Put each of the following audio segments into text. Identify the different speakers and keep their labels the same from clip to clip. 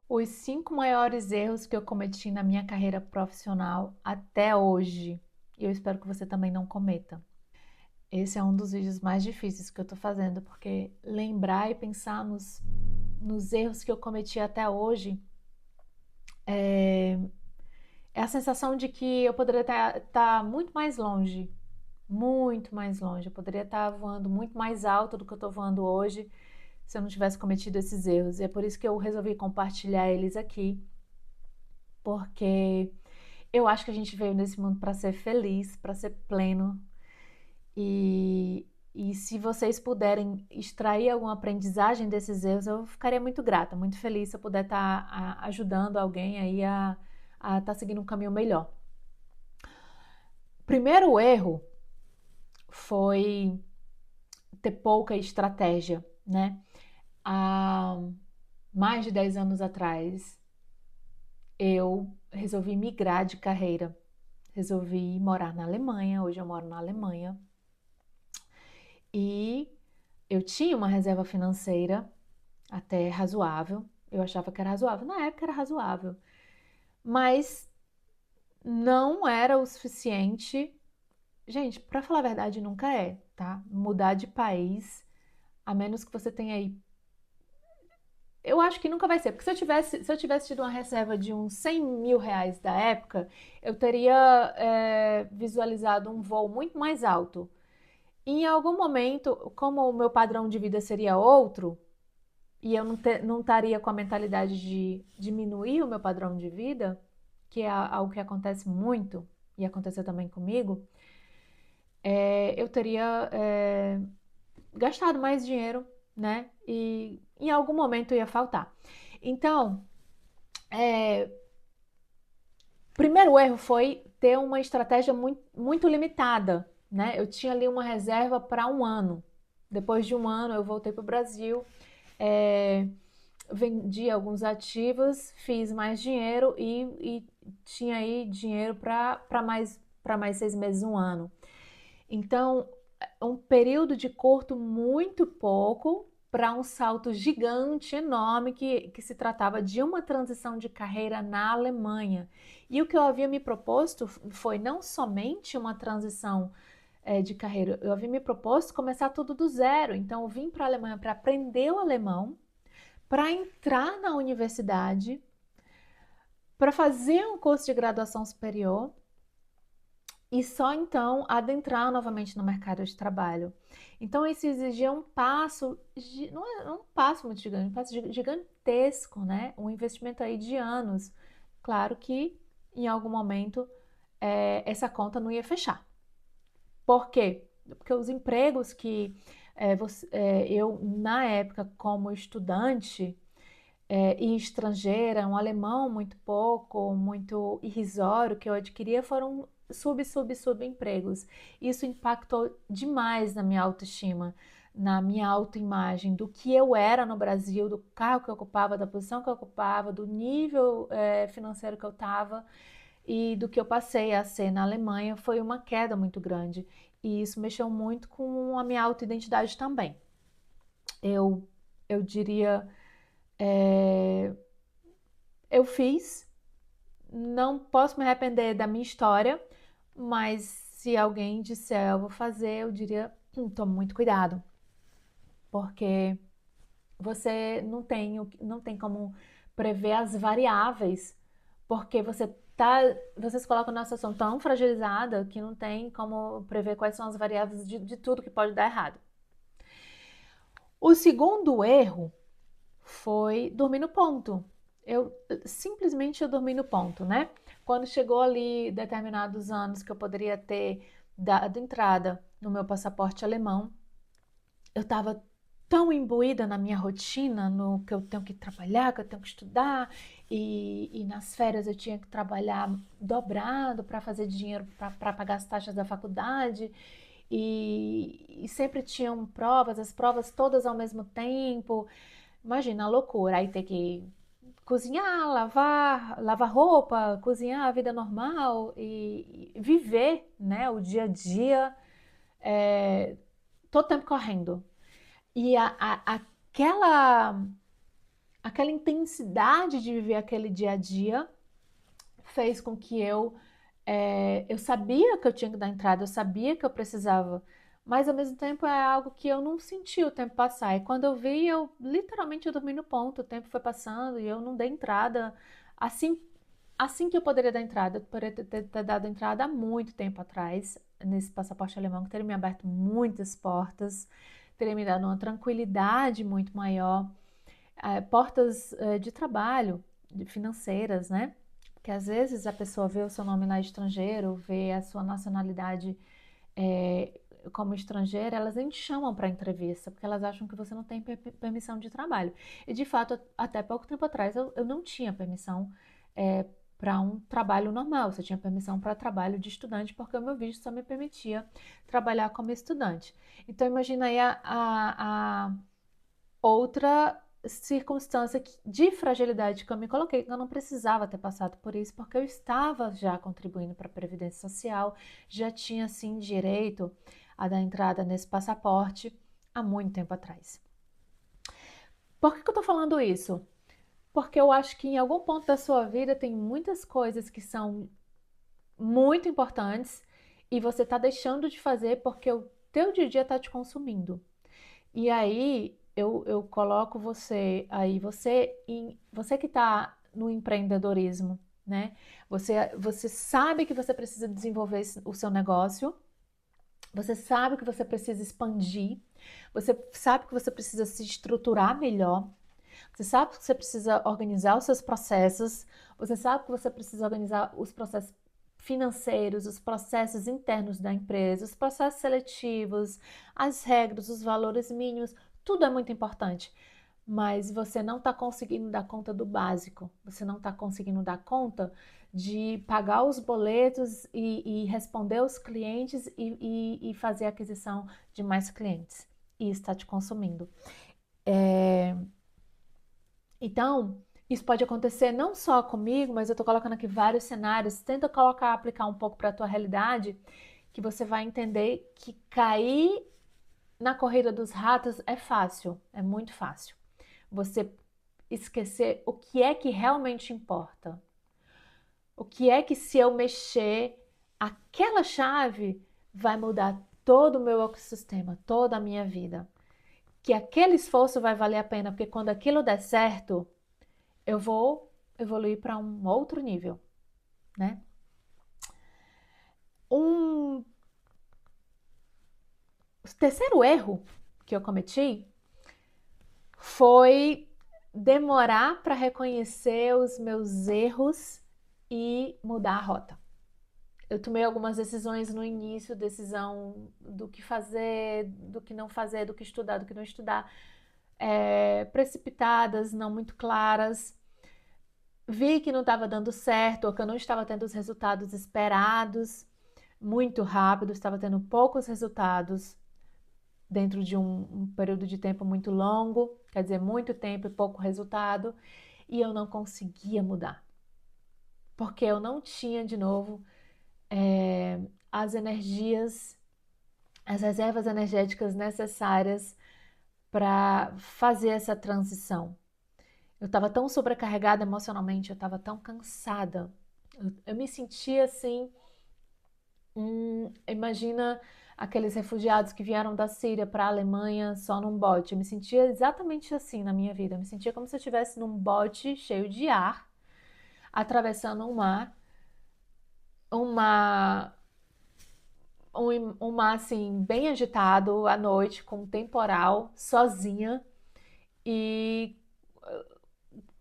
Speaker 1: Os 5 maiores erros que eu cometi na minha carreira profissional até hoje. E eu espero que você também não cometa. Esse é um dos vídeos mais difíceis que eu tô fazendo, porque lembrar e pensar nos erros que eu cometi até hoje é a sensação de que eu poderia estar muito mais longe. Muito mais longe. Eu poderia estar voando muito mais alto do que eu estou voando hoje se eu não tivesse cometido esses erros. E é por isso que eu resolvi compartilhar eles aqui, porque eu acho que a gente veio nesse mundo para ser feliz, para ser pleno. E se vocês puderem extrair alguma aprendizagem desses erros, eu ficaria muito grata, muito feliz se eu puder estar ajudando alguém aí a estar seguindo um caminho melhor. Primeiro erro foi ter pouca estratégia, né? Há mais de 10 anos atrás, eu resolvi migrar de carreira. Resolvi morar na Alemanha, hoje eu moro na Alemanha. E eu tinha uma reserva financeira até razoável. Eu achava que era razoável, na época era razoável. Mas não era o suficiente. Gente, para falar a verdade, nunca é, tá? Mudar de país, a menos que você tenha aí. Eu acho que nunca vai ser, porque se eu tivesse tido uma reserva de uns 100 mil reais da época, eu teria visualizado um voo muito mais alto. E em algum momento, como o meu padrão de vida seria outro, e eu não estaria com a mentalidade de diminuir o meu padrão de vida, que é algo que acontece muito, e aconteceu também comigo, eu teria gastado mais dinheiro, né? E em algum momento ia faltar. Então, primeiro erro foi ter uma estratégia muito, muito limitada, né? Eu tinha ali uma reserva para um ano. Depois de um ano, eu voltei para o Brasil, vendi alguns ativos, fiz mais dinheiro e tinha aí dinheiro para mais 6 meses, um ano. Então, um período de curto muito pouco para um salto gigante, enorme, que se tratava de uma transição de carreira na Alemanha. E o que eu havia me proposto foi não somente uma transição de carreira, eu havia me proposto começar tudo do zero. Então, eu vim para a Alemanha para aprender o alemão, para entrar na universidade, para fazer um curso de graduação superior e só então adentrar novamente no mercado de trabalho. Então isso exigia um passo, não é um passo muito gigante, um passo gigantesco, né? Um investimento aí de anos. Claro que em algum momento essa conta não ia fechar. Por quê? Porque os empregos que eu, na época, como estudante, e estrangeira, um alemão muito pouco, muito irrisório que eu adquiria, foram subempregos. Isso impactou demais na minha autoestima, na minha autoimagem, do que eu era no Brasil, do cargo que eu ocupava, da posição que eu ocupava, do nível financeiro que eu estava e do que eu passei a ser na Alemanha. Foi uma queda muito grande e isso mexeu muito com a minha autoidentidade também. Eu, eu diria é, eu fiz, não posso me arrepender da minha história, mas se alguém disser eu vou fazer, eu diria, tome muito cuidado, porque você não tem como prever as variáveis, porque você se coloca numa situação tão fragilizada que não tem como prever quais são as variáveis de tudo que pode dar errado. O segundo erro foi dormir no ponto. Eu dormi no ponto, né? Quando chegou ali determinados anos que eu poderia ter dado entrada no meu passaporte alemão, eu estava tão imbuída na minha rotina, no que eu tenho que trabalhar, que eu tenho que estudar, e nas férias eu tinha que trabalhar dobrado para fazer dinheiro para pagar as taxas da faculdade, e sempre tinham provas, as provas todas ao mesmo tempo. Imagina a loucura, aí ter que cozinhar, lavar roupa, cozinhar a vida normal e viver, né, o dia a dia, todo tempo correndo. E aquela, aquela intensidade de viver aquele dia a dia fez com que eu sabia que eu tinha que dar entrada, eu sabia que eu precisava, mas ao mesmo tempo é algo que eu não senti o tempo passar. E quando eu vi, eu literalmente eu dormi no ponto, o tempo foi passando e eu não dei entrada assim, assim que eu poderia dar entrada. Eu poderia ter dado entrada há muito tempo atrás nesse passaporte alemão, que teria me aberto muitas portas, teria me dado uma tranquilidade muito maior, portas de trabalho, financeiras, né? Porque às vezes a pessoa vê o seu nome lá estrangeiro, vê a sua nacionalidade como estrangeira, elas nem te chamam para entrevista, porque elas acham que você não tem permissão de trabalho. E de fato, até pouco tempo atrás, eu não tinha permissão para um trabalho normal, você tinha permissão para trabalho de estudante, porque o meu visto só me permitia trabalhar como estudante. Então, imagina aí a outra circunstância de fragilidade que eu me coloquei, que eu não precisava ter passado por isso, porque eu estava já contribuindo para a Previdência Social, já tinha sim direito a dar entrada nesse passaporte há muito tempo atrás. Por que eu estou falando isso? Porque eu acho que em algum ponto da sua vida tem muitas coisas que são muito importantes e você está deixando de fazer porque o teu dia a dia está te consumindo. E aí eu coloco você que está no empreendedorismo, né? Você sabe que você precisa desenvolver o seu negócio, você sabe que você precisa expandir, você sabe que você precisa se estruturar melhor, você sabe que você precisa organizar os seus processos, você sabe que você precisa organizar os processos financeiros, os processos internos da empresa, os processos seletivos, as regras, os valores mínimos, tudo é muito importante. Mas você não está conseguindo dar conta do básico, você não está conseguindo dar conta de pagar os boletos e responder os clientes e fazer a aquisição de mais clientes. E isso está te consumindo. É, então, isso pode acontecer não só comigo, mas eu estou colocando aqui vários cenários. Tenta colocar, aplicar um pouco para a tua realidade, que você vai entender que cair na corrida dos ratos é fácil, é muito fácil. Você esquecer o que é que realmente importa. O que é que se eu mexer aquela chave vai mudar todo o meu ecossistema, toda a minha vida. Que aquele esforço vai valer a pena, porque quando aquilo der certo, eu vou evoluir para um outro nível, né? Um terceiro erro que eu cometi foi demorar para reconhecer os meus erros e mudar a rota. Eu tomei algumas decisões no início, decisão do que fazer, do que não fazer, do que estudar, do que não estudar, precipitadas, não muito claras. Vi que não estava dando certo, ou que eu não estava tendo os resultados esperados muito rápido, estava tendo poucos resultados dentro de um período de tempo muito longo, quer dizer, muito tempo e pouco resultado, e eu não conseguia mudar, porque eu não tinha, de novo, as energias, as reservas energéticas necessárias para fazer essa transição. Eu estava tão sobrecarregada emocionalmente, eu estava tão cansada. Eu me sentia assim. Imagina aqueles refugiados que vieram da Síria para a Alemanha só num bote. Eu me sentia exatamente assim na minha vida. Eu me sentia como se eu estivesse num bote cheio de ar, atravessando um mar, uma, um mar assim bem agitado à noite, com um temporal, sozinha e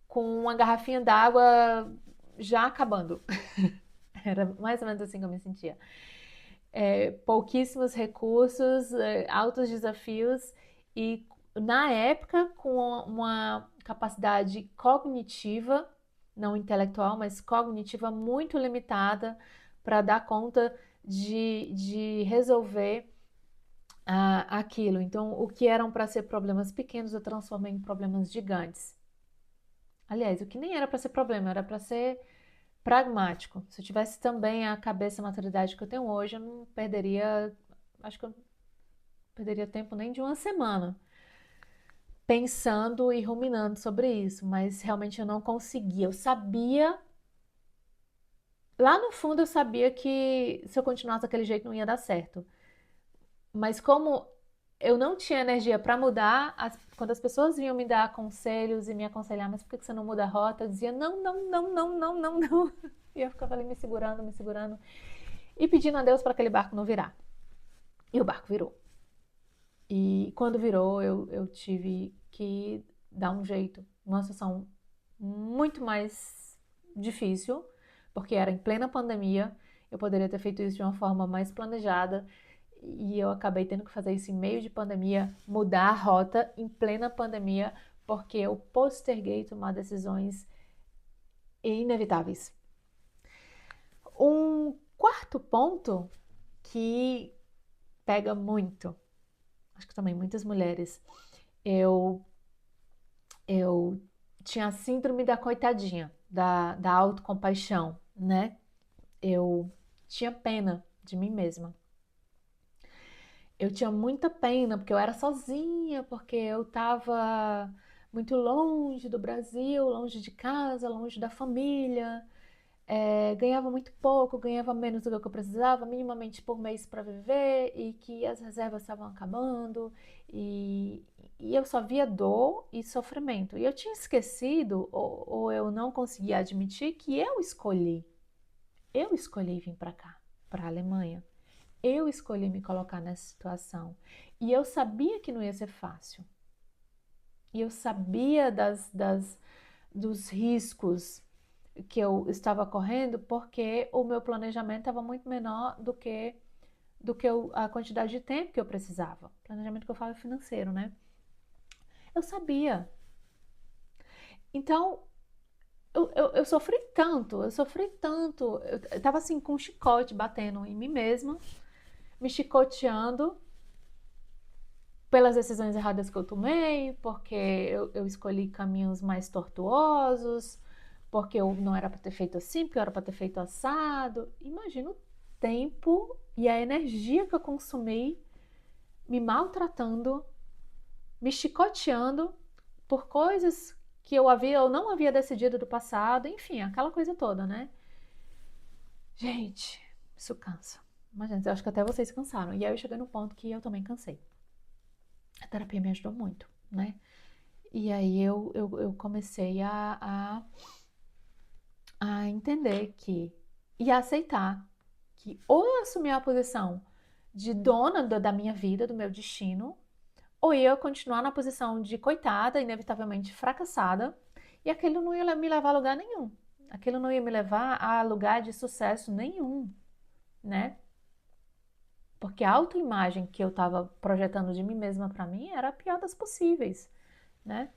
Speaker 1: com uma garrafinha d'água já acabando. Era mais ou menos assim que eu me sentia. Pouquíssimos recursos, altos desafios e, na época, com uma capacidade cognitiva, não intelectual, mas cognitiva muito limitada para dar conta de resolver aquilo. Então, o que eram para ser problemas pequenos, eu transformei em problemas gigantes. Aliás, o que nem era para ser problema, era para ser pragmático. Se eu tivesse também a cabeça e a maturidade que eu tenho hoje, eu não perderia, acho que eu não perderia tempo nem de uma semana pensando e ruminando sobre isso, mas realmente eu não conseguia. Eu sabia, lá no fundo eu sabia que se eu continuasse daquele jeito não ia dar certo. Mas como eu não tinha energia para mudar, quando as pessoas vinham me dar conselhos e me aconselhar, mas por que você não muda a rota? Eu dizia, não, não, não, não, não, não, não. E eu ficava ali me segurando e pedindo a Deus para aquele barco não virar. E o barco virou. E quando virou, eu tive que dar um jeito, numa situação muito mais difícil, porque era em plena pandemia, eu poderia ter feito isso de uma forma mais planejada, e eu acabei tendo que fazer isso em meio de pandemia, mudar a rota em plena pandemia, porque eu posterguei tomar decisões inevitáveis. Um quarto ponto que pega muito, acho que também muitas mulheres, eu eu tinha a síndrome da coitadinha, da autocompaixão, né? Eu tinha pena de mim mesma. Eu tinha muita pena porque eu era sozinha, porque eu estava muito longe do Brasil, longe de casa, longe da família. Ganhava muito pouco, ganhava menos do que eu precisava, minimamente por mês para viver, e que as reservas estavam acabando, e, e eu só via dor e sofrimento. E eu tinha esquecido, ou eu não conseguia admitir, que eu escolhi vir para cá, para a Alemanha. Eu escolhi me colocar nessa situação. E eu sabia que não ia ser fácil. E eu sabia dos riscos que eu estava correndo, porque o meu planejamento estava muito menor do que a quantidade de tempo que eu precisava. Planejamento que eu falo é financeiro, né? Eu sabia. Então, eu sofri tanto. Eu estava assim, com um chicote batendo em mim mesma, me chicoteando pelas decisões erradas que eu tomei, porque eu escolhi caminhos mais tortuosos, porque eu não era para ter feito assim, porque eu era para ter feito assado. Imagina o tempo e a energia que eu consumi me maltratando, me chicoteando por coisas que eu não havia decidido do passado, enfim, aquela coisa toda, né? Gente, isso cansa. Mas, gente, eu acho que até vocês cansaram. E aí eu cheguei no ponto que eu também cansei. A terapia me ajudou muito, né? E aí eu comecei a entender que, e a aceitar que ou eu assumir a posição de dona da minha vida, do meu destino, ou eu continuar na posição de coitada, inevitavelmente fracassada, e aquilo não ia me levar a lugar nenhum. Aquilo não ia me levar a lugar de sucesso nenhum, né? Porque a autoimagem que eu estava projetando de mim mesma para mim era a pior das possíveis, né?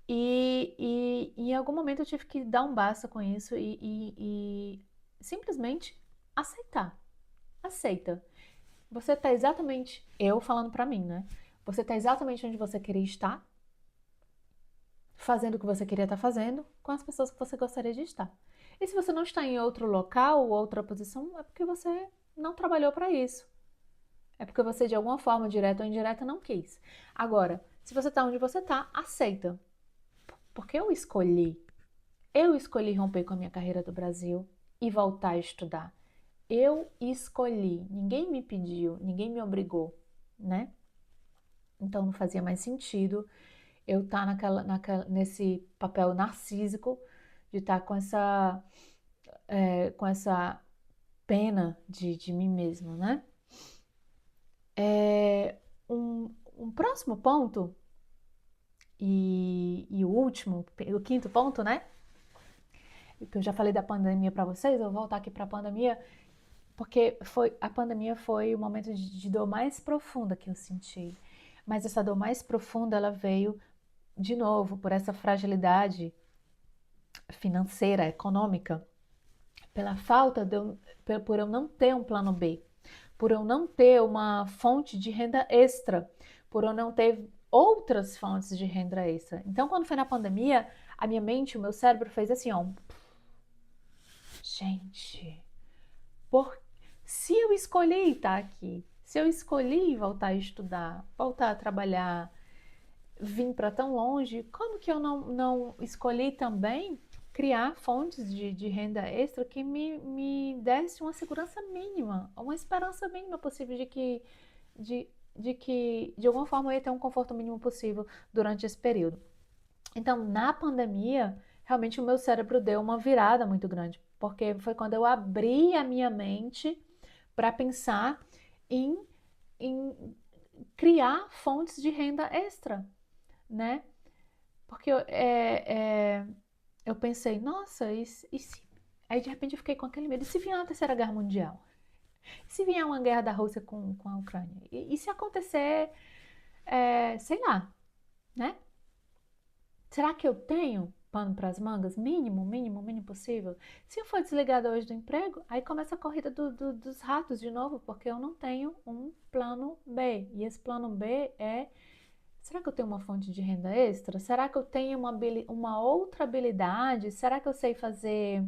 Speaker 1: E em algum momento eu tive que dar um basta com isso e simplesmente aceitar. Aceita. Você tá exatamente, eu falando pra mim, né? Você tá exatamente onde você queria estar, fazendo o que você queria estar fazendo, com as pessoas que você gostaria de estar. E se você não está em outro local ou outra posição, é porque você não trabalhou para isso. É porque você, de alguma forma, direta ou indireta, não quis. Agora, se você tá onde você tá, aceita. Porque eu escolhi. Eu escolhi romper com a minha carreira do Brasil e voltar a estudar. Eu escolhi. Ninguém me pediu, ninguém me obrigou, né? Então não fazia mais sentido eu estar nesse papel narcísico de estar com essa pena de mim mesma, né? Um próximo ponto, e o último, o quinto ponto, né? Que eu já falei da pandemia para vocês, eu vou voltar aqui para a pandemia, porque a pandemia foi o momento de dor mais profunda que eu senti. Mas essa dor mais profunda, ela veio de novo por essa fragilidade financeira, econômica, pela falta por eu não ter um plano B, por eu não ter uma fonte de renda extra, por eu não ter outras fontes de renda extra. Então, quando foi na pandemia, a minha mente, o meu cérebro fez assim, ó, gente, por... se eu escolhi estar aqui, se eu escolhi voltar a estudar, voltar a trabalhar, vim para tão longe, como que eu não escolhi também criar fontes de renda extra que me desse uma segurança mínima, uma esperança mínima possível de, de que de alguma forma eu ia ter um conforto mínimo possível durante esse período. Então, na pandemia, realmente o meu cérebro deu uma virada muito grande, porque foi quando eu abri a minha mente para pensar em, em criar fontes de renda extra, né? Porque eu pensei, nossa, e se... Aí de repente eu fiquei com aquele medo, e se vier uma terceira guerra mundial? E se vier uma guerra da Rússia com a Ucrânia? E se acontecer, sei lá, né? Será que eu tenho pano para as mangas? Mínimo, mínimo, mínimo possível. Se eu for desligada hoje do emprego, aí começa a corrida dos ratos de novo, porque eu não tenho um plano B. E esse plano B é: será que eu tenho uma fonte de renda extra? Será que eu tenho uma outra habilidade? Será que eu sei fazer.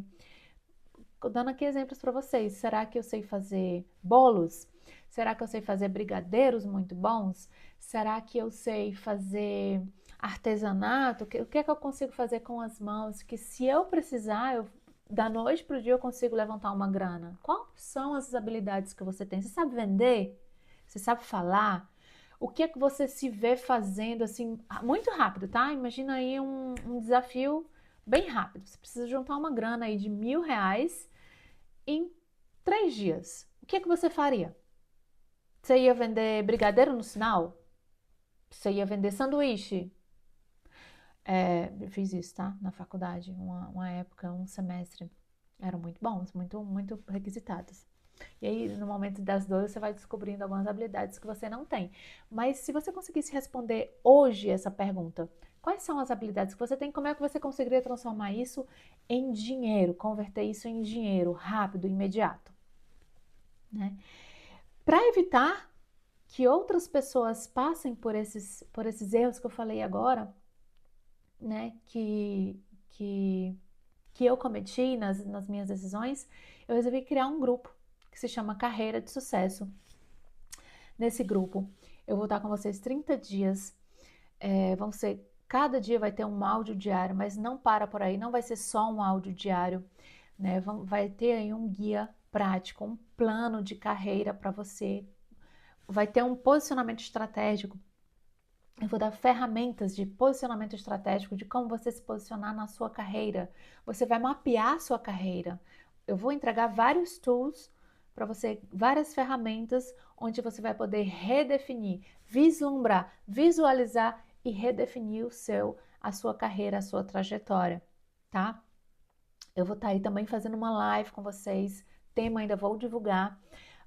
Speaker 1: Dando aqui exemplos para vocês. Será que eu sei fazer bolos? Será que eu sei fazer brigadeiros muito bons? Será que eu sei fazer artesanato? O que é que eu consigo fazer com as mãos? Que se eu precisar, da noite para o dia eu consigo levantar uma grana. Quais são as habilidades que você tem? Você sabe vender? Você sabe falar? O que é que você se vê fazendo assim, muito rápido, tá? Imagina aí um desafio bem rápido. Você precisa juntar uma grana aí de R$ 1.000 em 3 dias. O que é que você faria? Você ia vender brigadeiro no sinal? Você ia vender sanduíche? Eu fiz isso, tá? Na faculdade, uma época, um semestre. Eram muito bons, muito, muito requisitados. E aí, no momento das dores, você vai descobrindo algumas habilidades que você não tem. Mas se você conseguisse responder hoje essa pergunta, quais são as habilidades que você tem? Como é que você conseguiria transformar isso em dinheiro, converter isso em dinheiro rápido, imediato, né? Para evitar que outras pessoas passem por esses erros que eu falei agora, né? Que eu cometi nas minhas decisões, eu resolvi criar um grupo que se chama Carreira de Sucesso. Nesse grupo, eu vou estar com vocês 30 dias. Vão ser, cada dia vai ter um áudio diário, mas não para por aí, não vai ser só um áudio diário, né? Vai ter aí um guia prático, um plano de carreira para você. Vai ter um posicionamento estratégico. Eu vou dar ferramentas de posicionamento estratégico, de como você se posicionar na sua carreira. Você vai mapear a sua carreira. Eu vou entregar vários tools para você, várias ferramentas onde você vai poder redefinir, vislumbrar, visualizar e redefinir a sua carreira, a sua trajetória, tá? Eu vou estar aí também fazendo uma live com vocês. Tema ainda vou divulgar.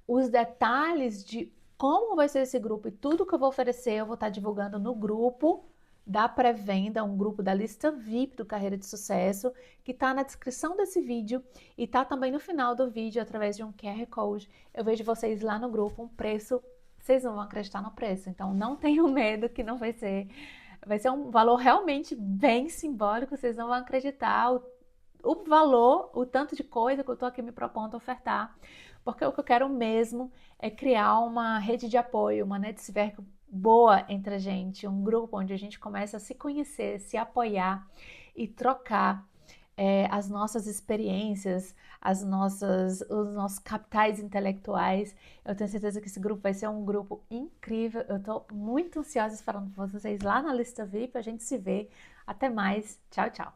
Speaker 1: Os detalhes de como vai ser esse grupo e tudo que eu vou oferecer, eu vou estar divulgando no grupo da pré-venda, um grupo da lista VIP do Carreira de Sucesso, que está na descrição desse vídeo e está também no final do vídeo, através de um QR Code. Eu vejo vocês lá no grupo, um preço, vocês não vão acreditar no preço, então não tenham medo que não vai ser um valor realmente bem simbólico, vocês não vão acreditar o valor, o tanto de coisa que eu estou aqui me propondo a ofertar, porque o que eu quero mesmo é criar uma rede de apoio, uma network boa entre a gente, um grupo onde a gente começa a se conhecer, se apoiar e trocar as nossas experiências, os nossos capitais intelectuais. Eu tenho certeza que esse grupo vai ser um grupo incrível. Eu estou muito ansiosa esperando por vocês lá na lista VIP. A gente se vê. Até mais. Tchau, tchau.